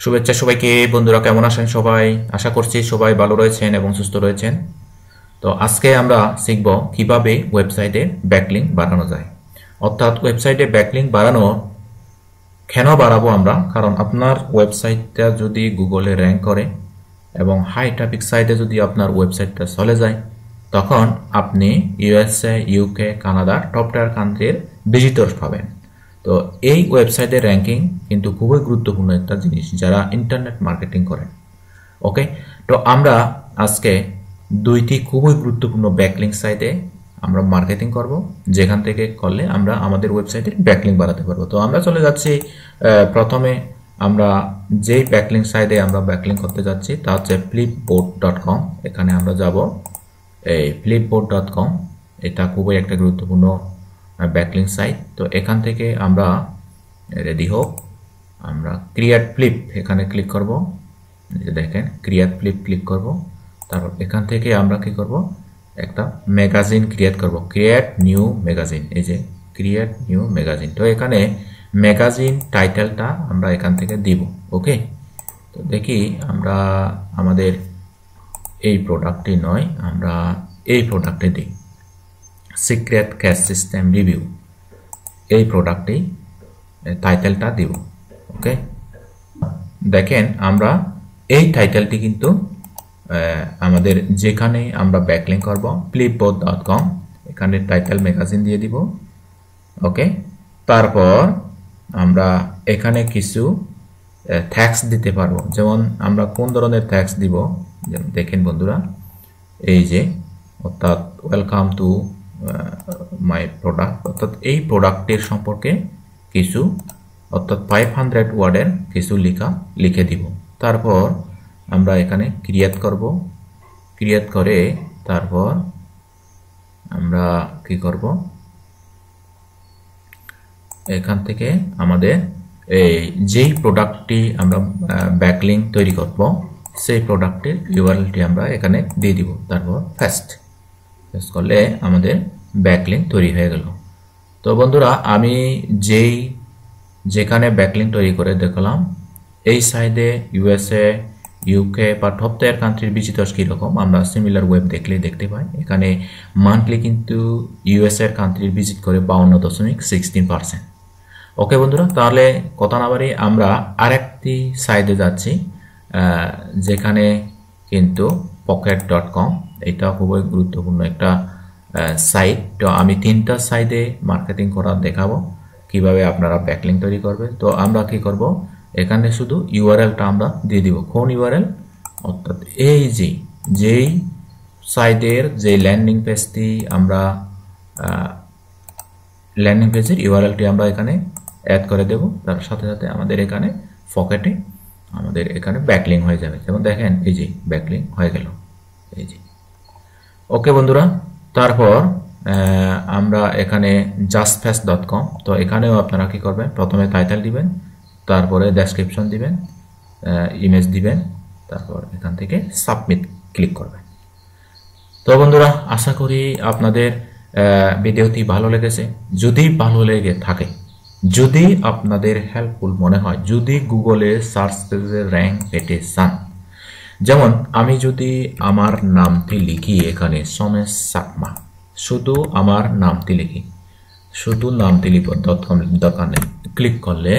শুভেচ্ছা সবাইকে। বন্ধুরা কেমন আছেন সবাই? আশা করছি সবাই ভালো রয়েছেন এবং সুস্থ রয়েছেন। তো আজকে আমরা শিখব কিভাবে ওয়েবসাইটে ব্যাকলিংক বাড়ানো যায়। অর্থাৎ ওয়েবসাইটে ব্যাকলিংক বাড়ানো কেন বাড়াবো আমরা, কারণ আপনার ওয়েবসাইটটা যদি গুগলে র্যাঙ্ক করে এবং হাই ট্রাফিক সাইটে যদি আপনার ওয়েবসাইটটা চলে যায়, তখন আপনি ইউএসএ, ইউকে, কানাডার টপ টায়ার কান্ট্রির ভিজিটর্স পাবেন। তো এই ওয়েবসাইটের র্যাঙ্কিং কিন্তু খুবই গুরুত্বপূর্ণ একটা জিনিস যারা ইন্টারনেট মার্কেটিং করেন। ওকে, তো আমরা আজকে দুইটি খুবই গুরুত্বপূর্ণ ব্যাকলিংক সাইটে আমরা মার্কেটিং করব, যেখান থেকে করলে আমরা আমাদের ওয়েবসাইটে ব্যাকলিংক বাড়াতে পারবো। তো আমরা চলে যাচ্ছি প্রথমে আমরা যেই ব্যাকলিংক সাইটে আমরা ব্যাকলিংক করতে যাচ্ছি তা হচ্ছে flipboard.com। এখানে আমরা যাব এই flipboard.com। এটা খুবই একটা গুরুত্বপূর্ণ ব্যাকলিংক সাইট। তো এখান থেকে আমরা রেডি হোক, আমরা ক্রিয়েট ফ্লিপ এখানে ক্লিক করব। দেখেন ক্রিয়েট ফ্লিপ ক্লিক করব। তারপর এখান থেকে আমরা কি করব, একটা ম্যাগাজিন ক্রিয়েট করব, ক্রিয়েট নিউ ম্যাগাজিন। এই যে ক্রিয়েট নিউ ম্যাগাজিন। তো এখানে ম্যাগাজিন টাইটেলটা আমরা এখান থেকে দিব। ওকে, তো দেখি আমরা আমাদের এই প্রোডাক্টটি নয়, আমরা এই প্রোডাক্টে দিই সিক্রেট ক্যাশ সিস্টেম রিভিউ। এই প্রোডাক্টে টাইটেলটা দিব। ওকে, দেখেন আমরা এই টাইটেলটি কিন্তু আমাদের যেখানে আমরা ব্যাকলিংক করব flipboard.com, এখানে টাইটেল ম্যাগাজিন দিয়ে দিব। ওকে, তারপর আমরা এখানে কিছু ট্যাক্স দিতে পারবো, যেমন আমরা কোন ধরনের ট্যাক্স দিব। যেমন দেখেন বন্ধুরা, এই যে অর্থাৎ ওয়েলকাম টু মাই প্রোডাক্ট, অর্থাৎ এই প্রোডাক্টের সম্পর্কে কিছু, অর্থাৎ 500 ওয়ার্ডের কিছু লিখে দিব। তারপর আমরা এখানে ক্রিয়েট করব, ক্রিয়েট করে তারপর আমরা কি করব, এখান থেকে আমাদের এই যেই প্রোডাক্টটি আমরা ব্যাকলিংক তৈরি করব সেই প্রোডাক্টের ইউআরএলটি আমরা এখানে দিয়ে দিব। তারপর পেস্ট করলে আমাদের ব্যাকলিংক তৈরি হয়ে গেল। তো বন্ধুরা, আমি যেখানে ব্যাকলিংক তৈরি করে দেখলাম এই সাইডে ইউএসএ, ইউকে বা টপ টায়ার কান্ট্রির ভিজিটর্স কীরকম আমরা সিমিলার ওয়েব দেখলেই দেখতে পাই। এখানে মান্থলি কিন্তু ইউএসএর কান্ট্রির ভিজিট করে 52.16%। ওকে বন্ধুরা, তাহলে কথা না বাড়ি আমরা আরেকটি সাইডে যাচ্ছি, যেখানে কিন্তু pocket.com। এটা খুবই গুরুত্বপূর্ণ একটা সাইট। তো আমি 3টা সাইডে মার্কেটিং করা দেখাবো কিভাবে আপনারা ব্যাকলিংক তৈরি করবেন। তো আমরা কি করব, এখানে শুধু ইউআরএলটা আমরা দিয়ে দিব। কোন ইউআরএল, অর্থাৎ এই যেই সাইটের যে ল্যান্ডিং পেজটি আমরা ল্যান্ডিং পেজের ইউআরএলটি আমরা এখানে অ্যাড করে দেব। তার সাথে সাথে আমাদের এখানে পকেটে আমাদের এখানে ব্যাকলিংক হয়ে যাবে। যেমন দেখেন এই যে ব্যাকলিংক হয়ে গেল, এই যে। ওকে বন্ধুরা, তারপর আমরা এখানে justfast.com। তো এখানেও আপনারা কি করবেন, প্রথমে টাইটেল দিবেন, তারপরে ডেসক্রিপশন দিবেন, ইমেজ দিবেন, তারপর এখান থেকে সাবমিট ক্লিক করবেন। তো বন্ধুরা, আশা করি আপনাদের ভিডিওটি ভালো লেগেছে। যদি ভালো লেগে থাকে, যদি আপনাদের হেল্পফুল মনে হয়, যদি গুগলে সার্চ পেজে র্যাঙ্ক পেতে চান, যেমন আমি যদি আমার নামটি লিখি এখানে সমেশ চাকমা, শুধু আমার নামটি লিখি, শুধু নামটি লিখব দরকার নেই, ক্লিক করলে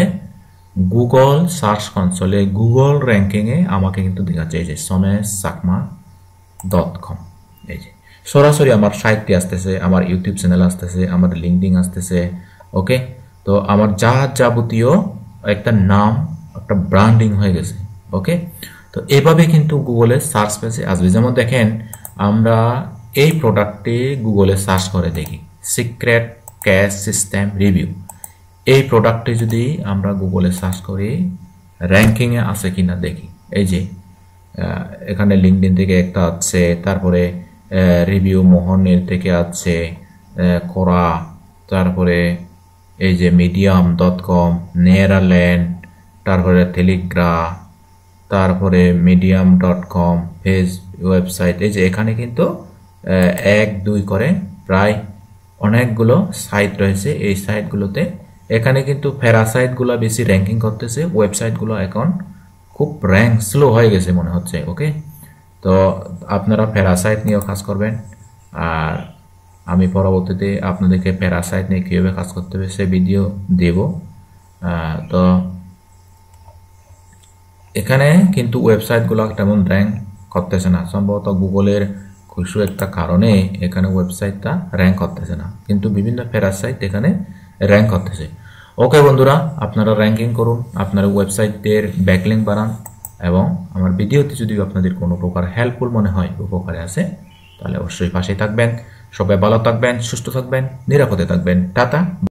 গুগল সার্চ কনসোলে গুগল র্যাঙ্কিংয়ে আমাকে কিন্তু দেখাচ্ছে এই যে someshchakma.com। এই যে সরাসরি আমার সাইটটি আসতেছে, আমার ইউটিউব চ্যানেল আসতেছে, আমার লিঙ্কডিন আসতেছে। ওকে, তো আমার যাবতীয় একটা নাম, একটা ব্র্যান্ডিং হয়ে গেছে। ওকে, তো এভাবে কিন্তু গুগলে সার্চ পেজে আসবে। যেমন দেখেন আমরা এই প্রোডাক্টটি গুগলে সার্চ করে দেখি সিক্রেট ক্যাশ সিস্টেম রিভিউ। এই প্রোডাক্টটি যদি আমরা গুগলে সার্চ করি র্যাঙ্কিংয়ে আছে কিনা দেখি। এই যে এখানে লিঙ্কডিন থেকে একটা আছে, তারপরে রিভিউ মোহনের থেকে আছে করা, তারপরে এই যে medium.com, নেয়ারল্যান্ড, তারপরে টেলিগ্রাফ, তারপরে medium.com পেজ ওয়েবসাইট। এই যে এখানে কিন্তু 1-2 করে প্রায় অনেকগুলো সাইট রয়েছে। এই সাইটগুলোতে এখানে কিন্তু প্যারাসাইটগুলো বেশি র্যাঙ্কিং করতেছে, ওয়েবসাইটগুলো এখন খুব র্যাঙ্ক স্লো হয়ে গেছে মনে হচ্ছে। ওকে, তো আপনারা প্যারাসাইট নিয়েও কাজ করবেন, আর আমি পরবর্তীতে আপনাদেরকে প্যারাসাইট নিয়ে কীভাবে কাজ করতে হবে সে ভিডিও দেব। তো এখানে কিন্তু ওয়েবসাইটগুলো তেমন র্যাঙ্ক করতেছে না, সম্ভবত গুগলের কিছু একটা কারণে এখানে ওয়েবসাইটটা র্যাঙ্ক করতেছে না, কিন্তু বিভিন্ন প্যারাসাইট এখানে র্যাঙ্ক করতেছে। ওকে বন্ধুরা, আপনারা র্যাঙ্কিং করুন, আপনারা ওয়েবসাইটের ব্যাকলিঙ্ক বাড়ান, এবং আমার ভিডিওতে যদি আপনাদের কোনো প্রকার হেল্পফুল মনে হয়, উপকারে আসে, তাহলে অবশ্যই পাশে থাকবেন। সবাই ভালো থাকবেন, সুস্থ থাকবেন, নিরাপদে থাকবেন। টাটা।